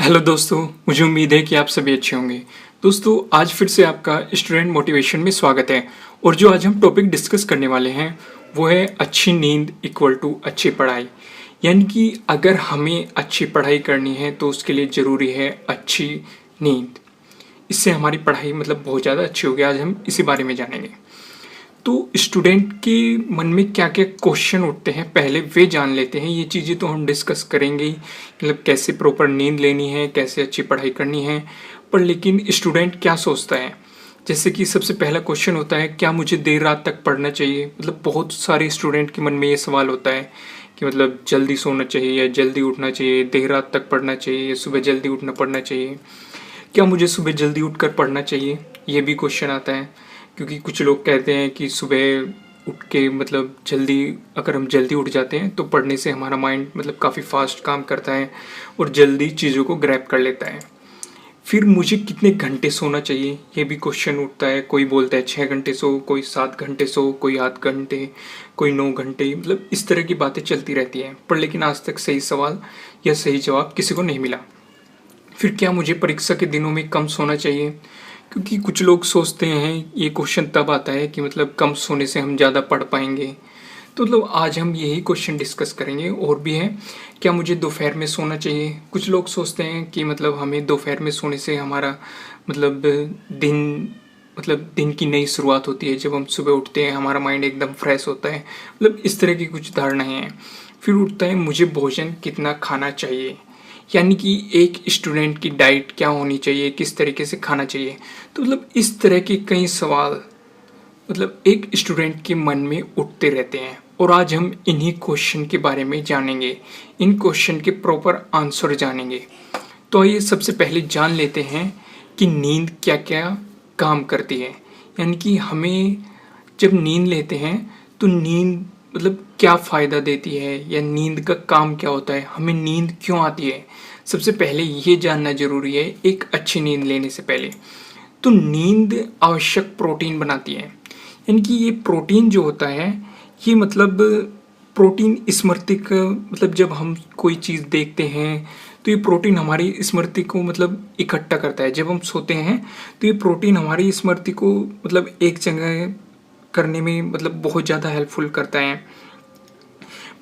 Hello दोस्तों, मुझे उम्मीद है कि आप सभी अच्छे होंगे। दोस्तों, आज फिर से आपका स्टूडेंट मोटिवेशन में स्वागत है। और जो आज हम टॉपिक डिस्कस करने वाले हैं वो है अच्छी नींद इक्वल टू अच्छी पढ़ाई। यानी कि अगर हमें अच्छी पढ़ाई करनी है तो उसके लिए ज़रूरी है अच्छी नींद। इससे हमारी पढ़ाई बहुत ज़्यादा अच्छी होगी। आज हम इसी बारे में जानेंगे। तो स्टूडेंट के मन में क्या क्या क्वेश्चन उठते हैं पहले वे जान लेते हैं। ये चीज़ें तो हम डिस्कस करेंगे ही, कैसे प्रॉपर नींद लेनी है, कैसे अच्छी पढ़ाई करनी है। पर लेकिन स्टूडेंट क्या सोचता है, जैसे कि सबसे पहला क्वेश्चन होता है क्या मुझे देर रात तक पढ़ना चाहिए। बहुत सारे स्टूडेंट के मन में ये सवाल होता है कि जल्दी सोना चाहिए या जल्दी उठना चाहिए, देर रात तक पढ़ना चाहिए या सुबह जल्दी उठना पढ़ना चाहिए, क्या मुझे सुबह जल्दी उठकर पढ़ना चाहिए। ये भी क्वेश्चन आता है क्योंकि कुछ लोग कहते हैं कि सुबह उठ के जल्दी, अगर हम जल्दी उठ जाते हैं तो पढ़ने से हमारा माइंड काफ़ी फास्ट काम करता है और जल्दी चीज़ों को ग्रैब कर लेता है। फिर मुझे कितने घंटे सोना चाहिए, ये भी क्वेश्चन उठता है। कोई बोलता है 6 घंटे सो, कोई 7 घंटे सो, कोई 8 घंटे, कोई 9 घंटे। इस तरह की बातें चलती रहती हैं, पर लेकिन आज तक सही सवाल या सही जवाब किसी को नहीं मिला। फिर क्या मुझे परीक्षा के दिनों में कम सोना चाहिए, क्योंकि कुछ लोग सोचते हैं ये क्वेश्चन तब आता है कि कम सोने से हम ज़्यादा पढ़ पाएंगे। तो आज हम यही क्वेश्चन डिस्कस करेंगे। और भी है, क्या मुझे दोपहर में सोना चाहिए। कुछ लोग सोचते हैं कि हमें दोपहर में सोने से हमारा दिन दिन की नई शुरुआत होती है। जब हम सुबह उठते हैं हमारा माइंड एकदम फ्रेश होता है। इस तरह की कुछ धारणाएं हैं। फिर उठता है मुझे भोजन कितना खाना चाहिए, यानी कि एक स्टूडेंट की डाइट क्या होनी चाहिए, किस तरीके से खाना चाहिए। तो इस तरह के कई सवाल एक स्टूडेंट के मन में उठते रहते हैं। और आज हम इन्हीं क्वेश्चन के बारे में जानेंगे, इन क्वेश्चन के प्रॉपर आंसर जानेंगे। तो आइए सबसे पहले जान लेते हैं कि नींद क्या क्या काम करती है। यानी कि हमें जब नींद लेते हैं तो नींद क्या फ़ायदा देती है, या नींद का काम क्या होता है, हमें नींद क्यों आती है। सबसे पहले ये जानना जरूरी है एक अच्छी नींद लेने से पहले। तो नींद आवश्यक प्रोटीन बनाती है। यानी कि ये प्रोटीन जो होता है ये प्रोटीन स्मृति का जब हम कोई चीज़ देखते हैं तो ये प्रोटीन हमारी स्मृति को इकट्ठा करता है। जब हम सोते हैं तो ये प्रोटीन हमारी स्मृति को एक जगह करने में बहुत ज़्यादा हेल्पफुल करता है।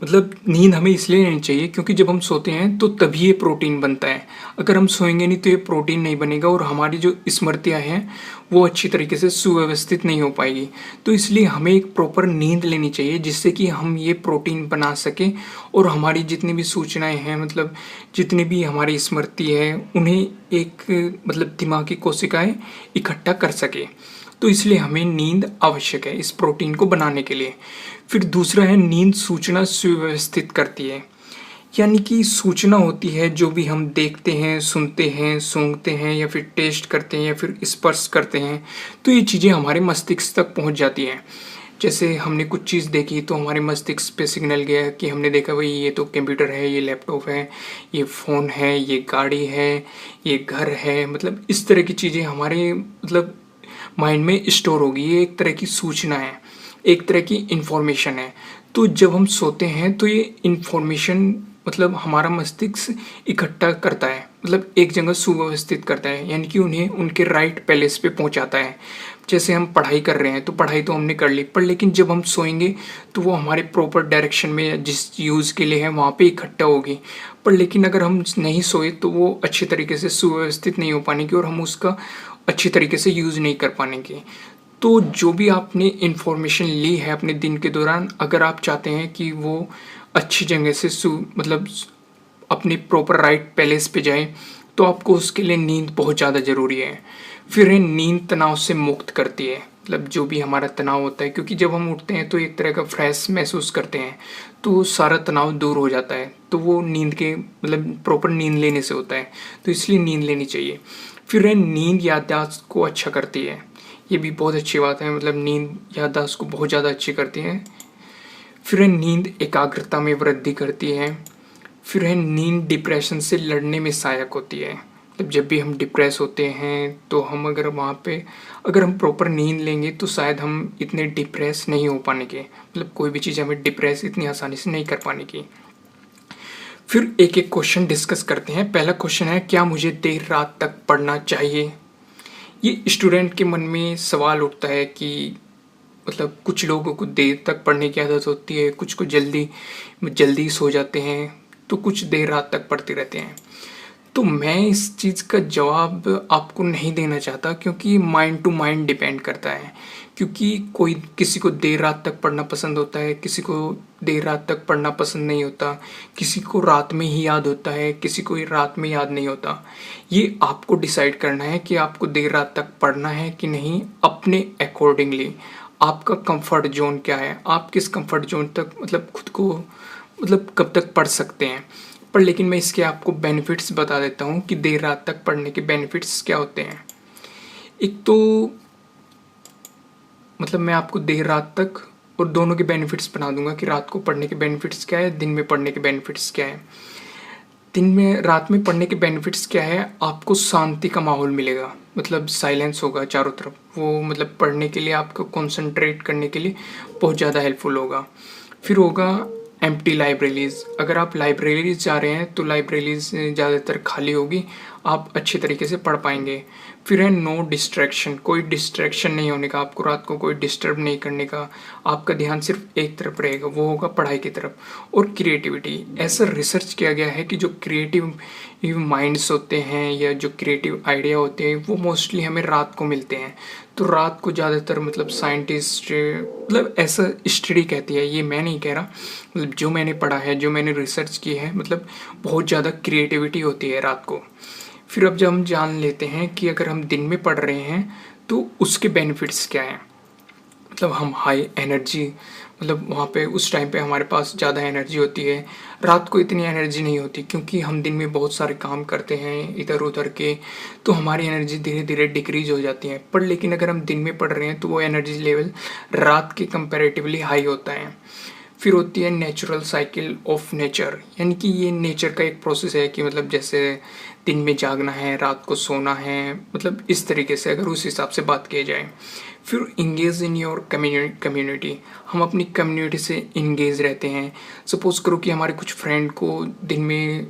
नींद हमें इसलिए लेनी चाहिए क्योंकि जब हम सोते हैं तो तभी ये प्रोटीन बनता है। अगर हम सोएंगे नहीं तो ये प्रोटीन नहीं बनेगा और हमारी जो स्मृतियाँ हैं वो अच्छी तरीके से सुव्यवस्थित नहीं हो पाएगी। तो इसलिए हमें एक प्रॉपर नींद लेनी चाहिए जिससे कि हम ये प्रोटीन बना सकें और हमारी जितनी भी सूचनाएं हैं जितनी भी हमारी स्मृति है उन्हें एक दिमागी कोशिकाएं इकट्ठा कर सके। तो इसलिए हमें नींद आवश्यक है इस प्रोटीन को बनाने के लिए। फिर दूसरा है नींद सूचना सुव्यवस्थित करती है। यानी कि सूचना होती है जो भी हम देखते हैं, सुनते हैं, सूंघते हैं या फिर टेस्ट करते हैं या फिर स्पर्श करते हैं, तो ये चीज़ें हमारे मस्तिष्क तक पहुंच जाती हैं। जैसे हमने कुछ चीज़ देखी तो हमारे मस्तिष्क पे सिग्नल गया कि हमने देखा भाई ये तो कंप्यूटर है, ये लैपटॉप है, ये फ़ोन है, ये गाड़ी है, ये घर है। इस तरह की चीज़ें हमारे माइंड में स्टोर होगी। ये एक तरह की सूचना है, एक तरह की इंफॉर्मेशन है। तो जब हम सोते हैं तो ये इंफॉर्मेशन हमारा मस्तिष्क इकट्ठा करता है, एक जगह सुव्यवस्थित करता है, यानी कि उन्हें उनके राइट प्लेस पे पहुंचाता है। जैसे हम पढ़ाई कर रहे हैं तो पढ़ाई तो हमने कर ली, पर लेकिन जब हम सोएंगे तो वो हमारे प्रॉपर डायरेक्शन में जिस यूज़ के लिए है वहाँ पे इकट्ठा होगी। पर लेकिन अगर हम नहीं सोए तो वो अच्छी तरीके से सुव्यवस्थित नहीं हो पाएगी और हम उसका अच्छी तरीके से यूज़ नहीं कर पाएंगे। तो जो भी आपने इन्फॉर्मेशन ली है अपने दिन के दौरान, अगर आप चाहते हैं कि वो अच्छी जगह से अपनी प्रॉपर राइट प्लेस पे जाए तो आपको उसके लिए नींद बहुत ज़्यादा ज़रूरी है। फिर है नींद तनाव से मुक्त करती है। जो भी हमारा तनाव होता है, क्योंकि जब हम उठते हैं तो एक तरह का फ्रेश महसूस करते हैं तो सारा तनाव दूर हो जाता है। तो वो नींद के प्रॉपर नींद लेने से होता है, तो इसलिए नींद लेनी चाहिए। फिर है नींद याददाश्त को अच्छा करती है। ये भी बहुत अच्छी बात है, नींद याददाश्त को बहुत ज़्यादा अच्छी करती है। फिर है नींद एकाग्रता में वृद्धि करती है। फिर है नींद डिप्रेशन से लड़ने में सहायक होती है। जब भी हम डिप्रेस होते हैं तो हम अगर हम प्रॉपर नींद लेंगे तो शायद हम इतने डिप्रेस नहीं हो पाने के, कोई भी चीज़ हमें डिप्रेस इतनी आसानी से नहीं कर पाने की। फिर एक एक क्वेश्चन डिस्कस करते हैं। पहला क्वेश्चन है, क्या मुझे देर रात तक पढ़ना चाहिए? ये स्टूडेंट के मन में सवाल उठता है कि मतलब कुछ लोगों को देर तक पढ़ने की आदत होती है, कुछ को जल्दी जल्दी सो जाते हैं, तो कुछ देर रात तक पढ़ते रहते हैं। तो मैं इस चीज़ का जवाब आपको नहीं देना चाहता, क्योंकि माइंड टू माइंड डिपेंड करता है। क्योंकि कोई किसी को देर रात तक पढ़ना पसंद होता है, किसी को देर रात तक पढ़ना पसंद नहीं होता, किसी को रात में ही याद होता है, किसी को रात में याद नहीं होता। ये आपको डिसाइड करना है कि आपको देर रात तक पढ़ना है कि नहीं, अपने अकॉर्डिंगली। आपका कंफर्ट जोन क्या है, आप किस कंफर्ट जोन तक मतलब खुद को मतलब कब तक पढ़ सकते हैं। पर लेकिन मैं इसके आपको बेनिफिट्स बता देता हूँ कि देर रात तक पढ़ने के बेनिफिट्स क्या होते हैं। एक तो मतलब मैं आपको देर रात तक और दोनों के बेनिफिट्स बना दूंगा कि रात को पढ़ने के बेनिफिट्स क्या है, दिन में पढ़ने के बेनिफिट्स क्या है। दिन में रात में पढ़ने के बेनिफिट्स क्या है, आपको शांति का माहौल मिलेगा, मतलब साइलेंस होगा चारों तरफ। वो मतलब पढ़ने के लिए, आपको कंसंट्रेट करने के लिए बहुत ज़्यादा हेल्पफुल होगा। फिर होगा एम्प्टी लाइब्रेरीज। अगर आप लाइब्रेरीज जा रहे हैं तो लाइब्रेरीज ज़्यादातर खाली होगी, आप अच्छे तरीके से पढ़ पाएंगे। फिर है नो डिस्ट्रैक्शन, कोई डिस्ट्रैक्शन नहीं होने का, आपको रात को कोई डिस्टर्ब नहीं करने का, आपका ध्यान सिर्फ एक तरफ रहेगा, वो होगा पढ़ाई की तरफ। और क्रिएटिविटी, ऐसा रिसर्च किया गया है कि जो क्रिएटिव माइंड्स होते हैं या जो क्रिएटिव आइडिया होते हैं वो मोस्टली हमें रात को मिलते हैं। तो रात को ज़्यादातर मतलब साइंटिस्ट मतलब ऐसा स्टडी कहती है, ये मैं नहीं कह रहा, मतलब जो मैंने पढ़ा है, जो मैंने रिसर्च की है, मतलब बहुत ज़्यादा क्रिएटिविटी होती है रात को। फिर अब जब हम जान लेते हैं कि अगर हम दिन में पढ़ रहे हैं तो उसके बेनिफिट्स क्या हैं। मतलब हम हाई एनर्जी, मतलब वहाँ पे उस टाइम पे हमारे पास ज़्यादा एनर्जी होती है। रात को इतनी एनर्जी नहीं होती, क्योंकि हम दिन में बहुत सारे काम करते हैं इधर उधर के, तो हमारी एनर्जी धीरे धीरे डिक्रीज हो जाती है। पर लेकिन अगर हम दिन में पढ़ रहे हैं तो वो एनर्जी लेवल रात के कंपैरेटिवली हाई होता है। फिर होती है नेचुरल साइकिल ऑफ नेचर, यानी कि ये नेचर का एक प्रोसेस है कि मतलब जैसे दिन में जागना है, रात को सोना है, मतलब इस तरीके से अगर उस हिसाब से बात की जाए। फिर इंगेज इन योर कम्युनिटी, हम अपनी कम्युनिटी से इंगेज रहते हैं। सपोज करो कि हमारे कुछ फ्रेंड को दिन में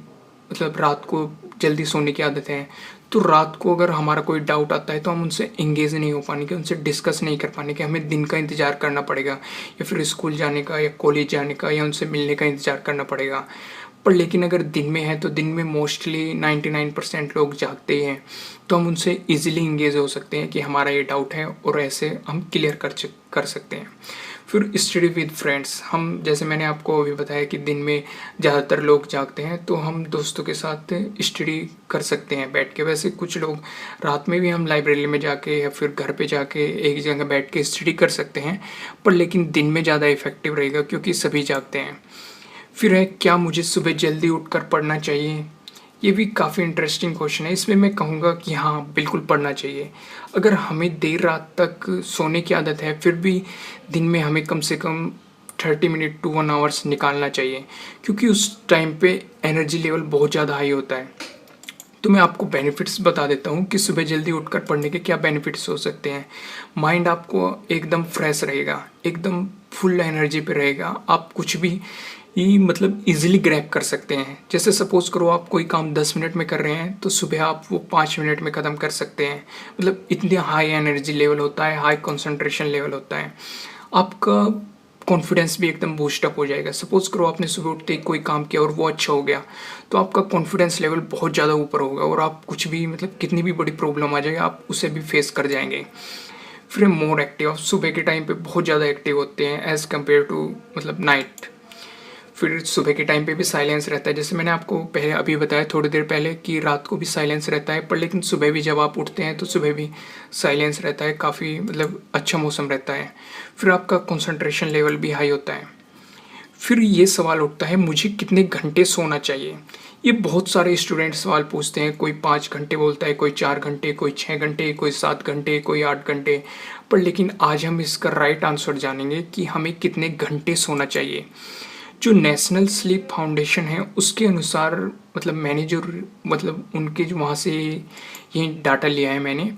मतलब रात को जल्दी सोने की आदत है, तो रात को अगर हमारा कोई डाउट आता है तो हम उनसे इंगेज नहीं हो पाने के, उनसे डिस्कस नहीं कर पाने के, हमें दिन का इंतज़ार करना पड़ेगा, या फिर स्कूल जाने का या कॉलेज जाने का या उनसे मिलने का इंतज़ार करना पड़ेगा। पर लेकिन अगर दिन में है तो दिन में मोस्टली 99% लोग जागते ही हैं, तो हम उनसे ईजिली इंगेज हो सकते हैं कि हमारा ये डाउट है और ऐसे हम क्लियर कर सकते हैं। फिर स्टडी विद फ्रेंड्स, हम जैसे मैंने आपको अभी बताया कि दिन में ज़्यादातर लोग जागते हैं, तो हम दोस्तों के साथ स्टडी कर सकते हैं बैठ के। वैसे कुछ लोग रात में भी हम लाइब्रेरी में जाके या फिर घर पे जाके एक जगह बैठ के स्टडी कर सकते हैं, पर लेकिन दिन में ज़्यादा इफेक्टिव रहेगा क्योंकि सभी जागते हैं। फिर है, क्या मुझे सुबह जल्दी उठकर पढ़ना चाहिए? ये भी काफ़ी इंटरेस्टिंग क्वेश्चन है। इसमें मैं कहूँगा कि हाँ, बिल्कुल पढ़ना चाहिए। अगर हमें देर रात तक सोने की आदत है, फिर भी दिन में हमें कम से कम 30 मिनट टू 1 आवर्स निकालना चाहिए, क्योंकि उस टाइम पे एनर्जी लेवल बहुत ज़्यादा हाई होता है। तो मैं आपको बेनिफिट्स बता देता हूँ कि सुबह जल्दी उठकर पढ़ने के क्या बेनिफिट्स हो सकते हैं। माइंड आपको एकदम फ्रेश रहेगा, एकदम फुल एनर्जी पे रहेगा, आप कुछ भी ये मतलब इजीली ग्रैब कर सकते हैं। जैसे सपोज करो आप कोई काम 10 मिनट में कर रहे हैं, तो सुबह आप वो 5 मिनट में ख़त्म कर सकते हैं। मतलब इतनी हाई एनर्जी लेवल होता है, हाई कंसंट्रेशन लेवल होता है, आपका कॉन्फिडेंस भी एकदम बूस्टअप हो जाएगा। सपोज करो आपने सुबह उठते ही कोई काम किया और वो अच्छा हो गया, तो आपका कॉन्फिडेंस लेवल बहुत ज़्यादा ऊपर होगा और आप कुछ भी मतलब कितनी भी बड़ी प्रॉब्लम आ जाए आप उसे भी फेस कर जाएंगे। फिर मोर एक्टिव, आप सुबह के टाइम पे बहुत ज़्यादा एक्टिव होते हैं एज़ कम्पेयर टू मतलब नाइट। फिर सुबह के टाइम पे भी साइलेंस रहता है, जैसे मैंने आपको पहले अभी बताया थोड़ी देर पहले कि रात को भी साइलेंस रहता है, पर लेकिन सुबह भी जब आप उठते हैं तो सुबह भी साइलेंस रहता है, काफ़ी मतलब अच्छा मौसम रहता है। फिर आपका कंसंट्रेशन लेवल भी हाई होता है। फिर ये सवाल उठता है, मुझे कितने घंटे सोना चाहिए? ये बहुत सारे स्टूडेंट सवाल पूछते हैं, कोई 5 घंटे बोलता है, कोई 4 घंटे, कोई 6 घंटे, कोई 7 घंटे, कोई 8 घंटे। पर लेकिन आज हम इसका राइट आंसर जानेंगे कि हमें कितने घंटे सोना चाहिए। जो नेशनल स्लीप फाउंडेशन है उसके अनुसार, मतलब मैंने जो मतलब उनके जो वहाँ से ये डाटा लिया है मैंने,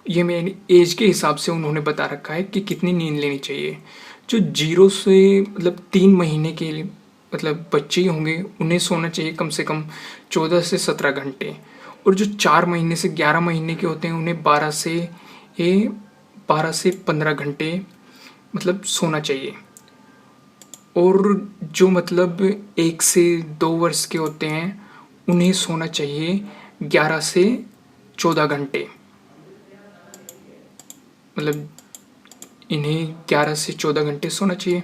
ये मेरी एज के हिसाब से उन्होंने बता रखा है कि कितनी नींद लेनी चाहिए। जो 0 से मतलब 3 महीने के लिए मतलब बच्चे ही होंगे उन्हें सोना चाहिए कम से कम 14 से 17 घंटे। और जो 4 महीने से 11 महीने के होते हैं उन्हें 12 से 15 घंटे मतलब सोना चाहिए। और जो मतलब 1 से 2 वर्ष के होते हैं उन्हें सोना चाहिए 11 से 14 घंटे। मतलब इन्हें 11 से 14 घंटे सोना चाहिए।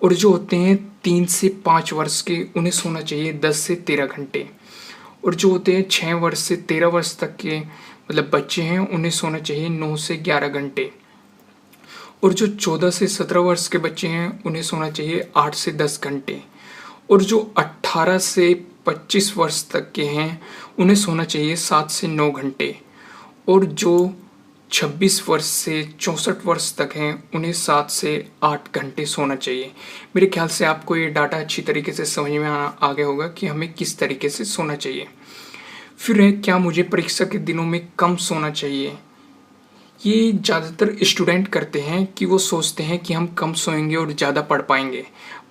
और जो होते हैं 3 से 5 वर्ष के उन्हें सोना चाहिए 10 से 13 घंटे। और जो होते हैं 6 वर्ष से 13 वर्ष तक के मतलब बच्चे हैं उन्हें सोना चाहिए 9 से 11 घंटे। और जो 14 से 17 वर्ष के बच्चे हैं उन्हें सोना चाहिए 8 से 10 घंटे। और जो 18 से 25 वर्ष तक के हैं उन्हें सोना चाहिए 7 से 9 घंटे। और जो 26 वर्ष से 64 वर्ष तक हैं उन्हें 7 से 8 घंटे सोना चाहिए। मेरे ख्याल से आपको ये डाटा अच्छी तरीके से समझ में आ गया होगा कि हमें किस तरीके से सोना चाहिए। फिर है क्या मुझे परीक्षा के दिनों में कम सोना चाहिए? ये ज़्यादातर स्टूडेंट करते हैं कि वो सोचते हैं कि हम कम सोएंगे और ज़्यादा पढ़ पाएंगे,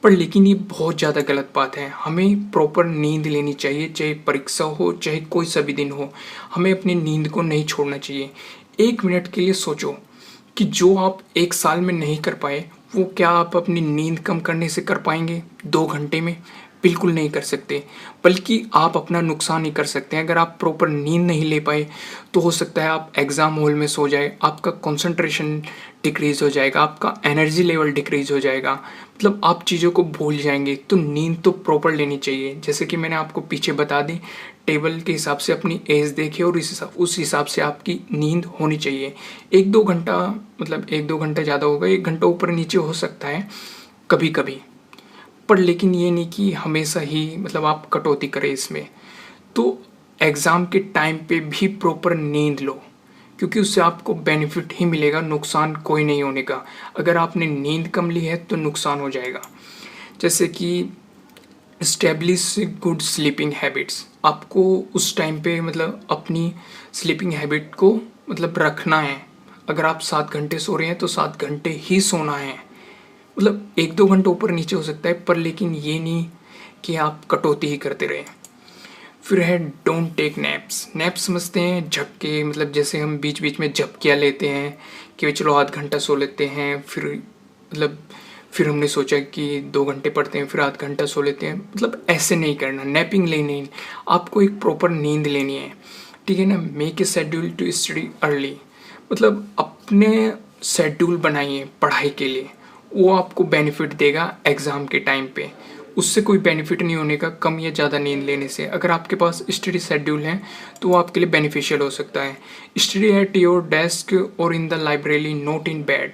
पर लेकिन ये बहुत ज़्यादा गलत बात है। हमें प्रॉपर नींद लेनी चाहिए, चाहे परीक्षा हो चाहे कोई सा भी दिन हो, हमें अपनी नींद को नहीं छोड़ना चाहिए। 1 मिनट के लिए सोचो कि जो आप 1 साल में नहीं कर पाए वो क्या आप अपनी नींद कम करने से कर पाएंगे 2 घंटे में? बिल्कुल नहीं कर सकते, बल्कि आप अपना नुकसान ही कर सकते हैं। अगर आप प्रॉपर नींद नहीं ले पाए तो हो सकता है आप एग्ज़ाम हॉल में सो जाए, आपका कंसंट्रेशन डिक्रीज हो जाएगा, आपका एनर्जी लेवल डिक्रीज हो जाएगा, मतलब आप चीज़ों को भूल जाएंगे। तो नींद तो प्रॉपर लेनी चाहिए। जैसे कि मैंने आपको पीछे बता दी, टेबल के हिसाब से अपनी एज देखिए और उस हिसाब से आपकी नींद होनी चाहिए। 1-2 घंटा, मतलब 1-2 घंटा ज़्यादा होगा, 1 घंटा ऊपर नीचे हो सकता है कभी कभी, पर लेकिन ये नहीं कि हमेशा ही मतलब आप कटौती करें इसमें। तो एग्ज़ाम के टाइम पे भी प्रॉपर नींद लो, क्योंकि उससे आपको बेनिफिट ही मिलेगा, नुकसान कोई नहीं होने का। अगर आपने नींद कम ली है तो नुकसान हो जाएगा। जैसे कि इस्टेब्लिश गुड स्लीपिंग हैबिट्स, आपको उस टाइम पे मतलब अपनी स्लीपिंग हैबिट को मतलब रखना है। अगर आप 7 घंटे सो रहे हैं तो 7 घंटे ही सोना है। मतलब 1-2 घंटे ऊपर नीचे हो सकता है, पर लेकिन ये नहीं कि आप कटौती ही करते रहें। फिर है डोंट टेक नैप्स। नैप समझते हैं झपके, मतलब जैसे हम बीच बीच में झपकियाँ लेते हैं कि चलो आध घंटा सो लेते हैं, फिर हमने सोचा कि 2 घंटे पढ़ते हैं, फिर आध घंटा सो लेते हैं। मतलब ऐसे नहीं करना, नैपिंग लेनी, आपको एक प्रॉपर नींद लेनी है, ठीक है ना। Make a schedule to study early, मतलब अपने शेड्यूल बनाइए पढ़ाई के लिए, वो आपको बेनिफिट देगा एग्ज़ाम के टाइम पे। उससे कोई बेनिफिट नहीं होने का कम या ज़्यादा नींद लेने से। अगर आपके पास स्टडी शेड्यूल है तो वो आपके लिए बेनिफिशियल हो सकता है। स्टडी एट योर डेस्क और in the library, note in bed.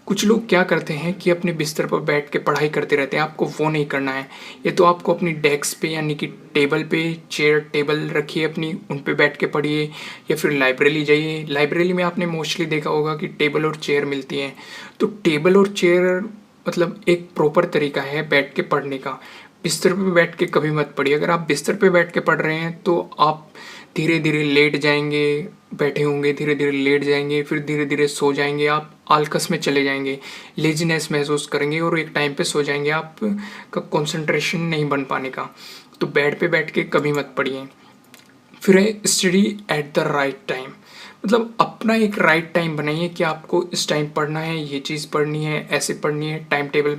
कुछ लोग क्या करते हैं कि अपने बिस्तर पर बैठ के पढ़ाई करते रहते हैं, आपको वो नहीं करना है। ये तो आपको अपनी डेस्क पे यानी कि टेबल पे, चेयर टेबल रखिए अपनी, उन पे बैठ के पढ़िए, या फिर लाइब्रेरी जाइए। लाइब्रेरी में आपने मोस्टली देखा होगा कि टेबल और चेयर मिलती हैं। तो टेबल और चेयर मतलब एक प्रॉपर तरीका है बैठ के पढ़ने का। बिस्तर पे बैठ के कभी मत पढ़िए। अगर आप बिस्तर पे बैठ के पढ़ रहे हैं तो आप धीरे धीरे लेट जाएंगे, बैठे होंगे धीरे धीरे लेट जाएंगे, फिर धीरे धीरे सो जाएंगे, आप आलकस में चले जाएंगे, लेजीनेस महसूस करेंगे और एक टाइम पे सो जाएंगे, आपका कंसंट्रेशन नहीं बन पाने का। तो बेड पे बैठ के कभी मत पढ़िए। फिर है study at the right time, मतलब अपना एक राइट टाइम बनाइए कि आपको इस टाइम पढ़ना है, ये चीज़ पढ़नी है, ऐसे पढ़नी है। टाइम टेबल,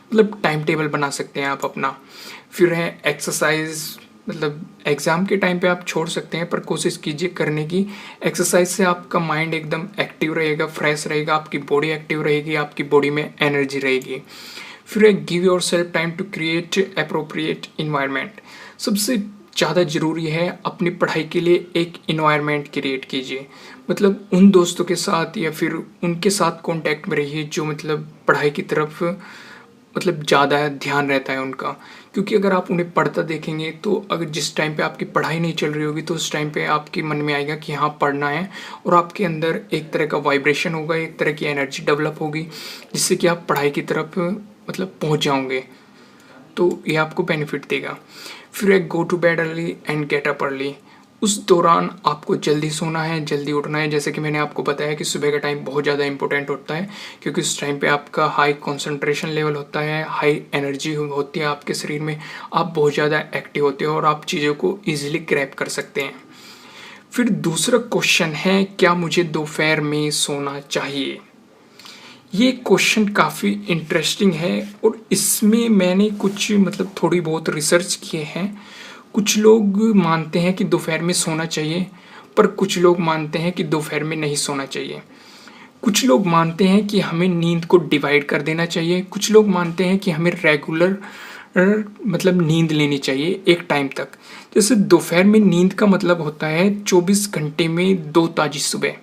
मतलब टाइम टेबल बना सकते हैं आप अपना। फिर है एक्सरसाइज, मतलब एग्ज़ाम के टाइम पे आप छोड़ सकते हैं पर कोशिश कीजिए करने की। एक्सरसाइज से आपका माइंड एकदम एक्टिव रहेगा, फ्रेश रहेगा, आपकी बॉडी एक्टिव रहेगी, आपकी बॉडी में एनर्जी रहेगी। फिर है give your self time to create appropriate environment. सबसे ज़्यादा ज़रूरी है अपनी पढ़ाई के लिए एक इन्वायरमेंट क्रिएट कीजिए, मतलब उन दोस्तों के साथ या फिर उनके साथ कांटेक्ट में रहिए जो मतलब पढ़ाई की तरफ मतलब ज़्यादा ध्यान रहता है उनका। क्योंकि अगर आप उन्हें पढ़ता देखेंगे तो अगर जिस टाइम पे आपकी पढ़ाई नहीं चल रही होगी तो उस टाइम पे आपके मन में आएगा कि हाँ पढ़ना है, और आपके अंदर एक तरह का वाइब्रेशन होगा, एक तरह की एनर्जी डेवलप होगी जिससे कि आप पढ़ाई की तरफ मतलब पहुँच जाओगे, तो ये आपको बेनिफिट देगा। फिर एक go to bed early and get up early, उस दौरान आपको जल्दी सोना है, जल्दी उठना है। जैसे कि मैंने आपको बताया कि सुबह का टाइम बहुत ज़्यादा इंपॉर्टेंट होता है, क्योंकि उस टाइम पे आपका हाई कंसंट्रेशन लेवल होता है, हाई एनर्जी होती है आपके शरीर में, आप बहुत ज़्यादा एक्टिव होते हो और आप चीज़ों को ईजिली ग्रैब कर सकते हैं। फिर दूसरा क्वेश्चन है, क्या मुझे दोपहर में सोना चाहिए? ये क्वेश्चन काफ़ी इंटरेस्टिंग है और इसमें मैंने कुछ थोड़ी बहुत रिसर्च किए हैं। कुछ लोग मानते हैं कि दोपहर में सोना चाहिए, पर कुछ लोग मानते हैं कि दोपहर में नहीं सोना चाहिए। कुछ लोग मानते हैं कि हमें नींद को डिवाइड कर देना चाहिए, कुछ लोग मानते हैं कि हमें रेगुलर नींद लेनी चाहिए एक टाइम तक। जैसे दोपहर में नींद का मतलब होता है 24 घंटे में 2 ताज़ी सुबह।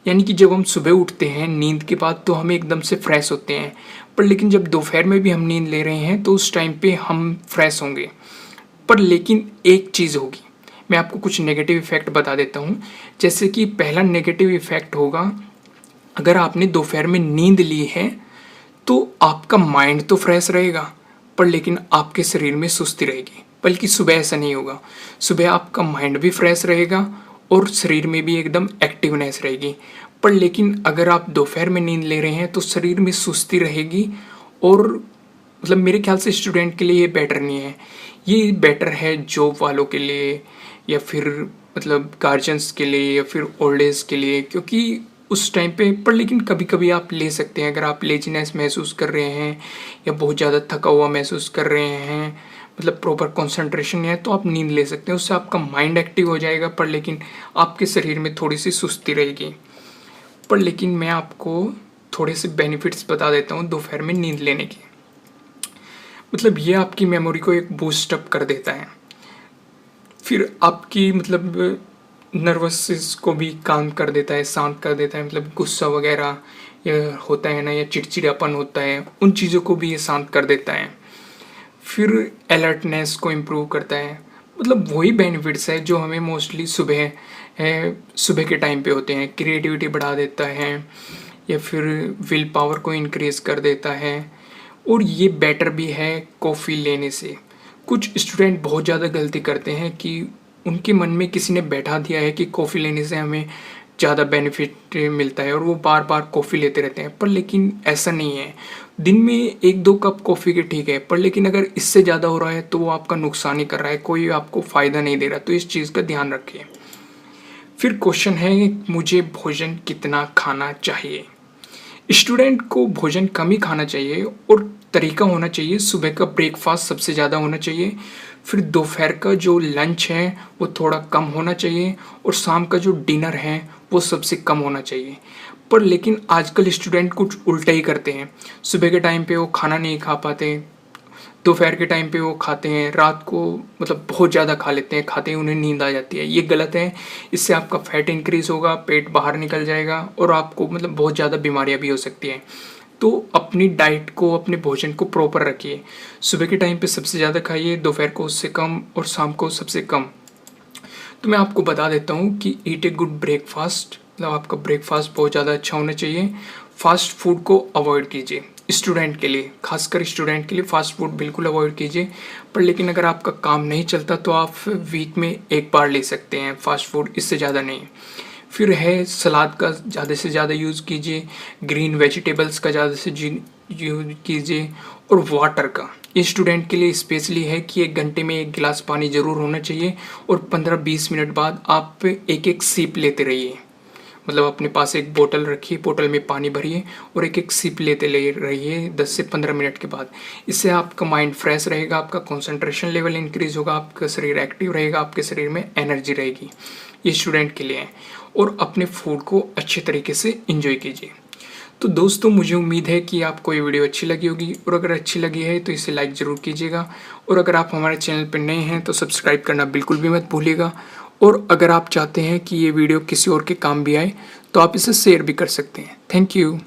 यानी कि जब हम सुबह उठते हैं नींद के बाद तो हम एकदम से फ्रेश होते हैं, पर लेकिन जब दोपहर में भी हम नींद ले रहे हैं तो उस टाइम पे हम फ्रेश होंगे। पर लेकिन एक चीज़ होगी, मैं आपको कुछ नेगेटिव इफ़ेक्ट बता देता हूँ। जैसे कि पहला नेगेटिव इफ़ेक्ट होगा, अगर आपने दोपहर में नींद ली है तो आपका माइंड तो फ्रेश रहेगा, पर लेकिन आपके शरीर में सुस्ती रहेगी। बल्कि सुबह ऐसा नहीं होगा, सुबह आपका माइंड भी फ्रेश रहेगा और शरीर में भी एकदम एक्टिवनेस रहेगी। पर लेकिन अगर आप दोपहर में नींद ले रहे हैं तो शरीर में सुस्ती रहेगी और मेरे ख्याल से स्टूडेंट के लिए ये बेटर नहीं है। ये बेटर है जॉब वालों के लिए, या फिर गार्जियंस के लिए, या फिर ओल्ड एज के लिए, क्योंकि उस टाइम पे। पर लेकिन कभी कभी आप ले सकते हैं, अगर आप लेजीनेस महसूस कर रहे हैं या बहुत ज़्यादा थका हुआ महसूस कर रहे हैं, प्रॉपर कंसंट्रेशन नहीं है, तो आप नींद ले सकते हैं। उससे आपका माइंड एक्टिव हो जाएगा, पर लेकिन आपके शरीर में थोड़ी सी सुस्ती रहेगी। पर लेकिन मैं आपको थोड़े से बेनिफिट्स बता देता हूँ दोपहर में नींद लेने के। ये आपकी मेमोरी को एक बूस्ट अप कर देता है, फिर आपकी नर्वस को भी काम कर देता है, शांत कर देता है। गुस्सा वगैरह या होता है ना, या चिड़चिड़ापन होता है, उन चीज़ों को भी ये शांत कर देता है। फिर अलर्टनेस को इम्प्रूव करता है। वही बेनिफिट्स है जो हमें मोस्टली सुबह के टाइम पे होते हैं। क्रिएटिविटी बढ़ा देता है, या फिर विल पावर को इंक्रीज कर देता है। और ये बेटर भी है कॉफ़ी लेने से। कुछ स्टूडेंट बहुत ज़्यादा गलती करते हैं कि उनके मन में किसी ने बैठा दिया है कि कॉफ़ी लेने से हमें ज़्यादा बेनिफिट मिलता है, और वो बार बार कॉफ़ी लेते रहते हैं। पर लेकिन ऐसा नहीं है। दिन में 1-2 कप कॉफ़ी के ठीक है, पर लेकिन अगर इससे ज़्यादा हो रहा है तो वो आपका नुकसान ही कर रहा है, कोई आपको फ़ायदा नहीं दे रहा। तो इस चीज़ का ध्यान रखिए। फिर क्वेश्चन है, मुझे भोजन कितना खाना चाहिए? स्टूडेंट को भोजन कम ही खाना चाहिए, और तरीका होना चाहिए, सुबह का ब्रेकफास्ट सबसे ज़्यादा होना चाहिए। फिर दोपहर का जो लंच है वो थोड़ा कम होना चाहिए, और शाम का जो डिनर है वो सबसे कम होना चाहिए। पर लेकिन आजकल स्टूडेंट कुछ उल्टा ही करते हैं। सुबह के टाइम पे वो खाना नहीं खा पाते, दोपहर के टाइम पे वो खाते हैं, रात को बहुत ज़्यादा खा लेते हैं, खाते ही उन्हें नींद आ जाती है। ये गलत है। इससे आपका फैट इंक्रीज होगा, पेट बाहर निकल जाएगा, और आपको बहुत ज़्यादा बीमारियाँ भी हो सकती हैं। तो अपनी डाइट को, अपने भोजन को प्रॉपर रखिए। सुबह के टाइम पे सबसे ज़्यादा खाइए, दोपहर को उससे कम, और शाम को सबसे कम। तो मैं आपको बता देता हूँ कि ईट ए गुड ब्रेकफास्ट, आपका ब्रेकफास्ट बहुत ज़्यादा अच्छा होना चाहिए। फास्ट फूड को अवॉइड कीजिए। स्टूडेंट के लिए, खासकर स्टूडेंट के लिए फास्ट फूड बिल्कुल अवॉइड कीजिए। पर लेकिन अगर आपका काम नहीं चलता तो आप वीक में 1 बार ले सकते हैं फास्ट फूड, इससे ज़्यादा नहीं। फिर है, सलाद का ज़्यादा से ज़्यादा यूज़ कीजिए, ग्रीन वेजिटेबल्स का ज़्यादा से यूज़ कीजिए, और वाटर का, ये स्टूडेंट के लिए स्पेशली है कि 1 घंटे में 1 गिलास पानी ज़रूर होना चाहिए, और 15-20 मिनट बाद आप एक सिप लेते रहिए। अपने पास एक बोतल रखिए, बोतल में पानी भरिए और एक सिप लेते ले रहिए 10 से 15 मिनट के बाद। इससे आपका माइंड फ्रेश रहेगा, आपका कंसंट्रेशन लेवल इंक्रीज होगा, आपका शरीर एक्टिव रहेगा, आपके शरीर में एनर्जी रहेगी। ये स्टूडेंट के लिए है। और अपने फूड को अच्छे तरीके से इंजॉय कीजिए। तो दोस्तों, मुझे उम्मीद है कि आपको ये वीडियो अच्छी लगी होगी, और अगर अच्छी लगी है तो इसे लाइक ज़रूर कीजिएगा, और अगर आप हमारे चैनल पर नए हैं तो सब्सक्राइब करना बिल्कुल भी मत भूलिएगा। और अगर आप चाहते हैं कि ये वीडियो किसी और के काम भी आए तो आप इसे शेयर भी कर सकते हैं। Thank you.